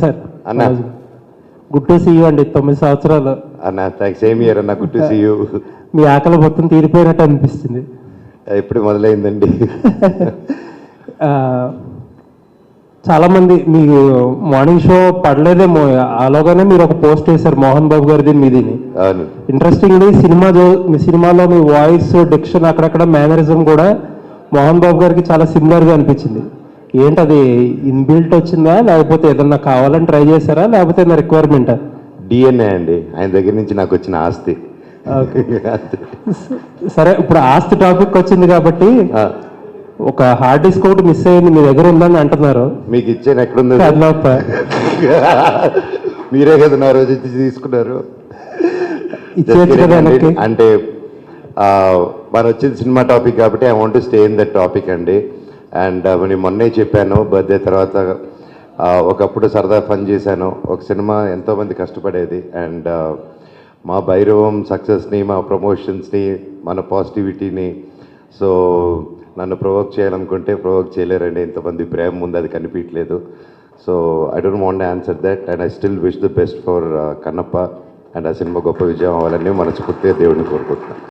Sir అన్న good to see you అండి. 9 సంవత్సరాలు అన్న థ్యాంక్స్. సేమ్ ఇయర్ అన్న. Good to see you. మీ ఆకలి మొత్తం తీరిపోయినట్టు అనిపిస్తుంది. ఎప్పుడు మొదలైందండి? చాలామంది మీకు మార్నింగ్ షో పడలేదేమో, అలాగానే మీరు ఒక పోస్ట్ వేశారు మోహన్ బాబు గారిది మీదిని. అవును. ఇంట్రెస్టింగ్లీ మీ సినిమాలో మీ వాయిస్, డిక్షన్, అక్కడక్కడ మేనరిజం కూడా మోహన్ బాబు గారికి చాలా సిమిలర్గా అనిపించింది. ఏంటది ఇన్బిల్ట్ వచ్చిందా, లేకపోతే ఏదన్నా కావాలని ట్రై చేశారా, లేకపోతే ఏదైనా రిక్వైర్మెంటా? డిఎన్ఏ అండి, ఆయన దగ్గర నుంచి నాకు వచ్చిన ఆస్తి. సరే, ఇప్పుడు ఆస్తి టాపిక్ వచ్చింది కాబట్టి ఒక హార్డ్ డిస్క్ ఒకటి మిస్ అయ్యింది, మీ దగ్గర ఉందని అంటున్నారు. మీకు ఇచ్చాను, ఎక్కడుంది? మీరే కదా నా రోజు ఇచ్చి తీసుకున్నారు. అంటే మన వచ్చింది సినిమా టాపిక్ కాబట్టి I want to stay in that topic అండి. అండ్ నేను మొన్నే చెప్పాను, బర్త్డే తర్వాత ఒకప్పుడు సరదా ఫన్ చేశాను. ఒక సినిమా ఎంతోమంది కష్టపడేది, అండ్ మా భైరవం సక్సెస్ని, మా ప్రమోషన్స్ని, మన పాజిటివిటీని, సో నన్ను ప్రొవోక్ చేయాలనుకుంటే ప్రొవోక్ చేయలేరండి. ఇంతమంది ప్రేమ ముందు అది కనిపించలేదు. So I don't want answer that, and I still wish the best for Kannappa. And ఆ సినిమా గొప్ప విజయం అవ్వాలని మనస్ఫూర్తిగా దేవుడిని కోరుకుంటున్నాను.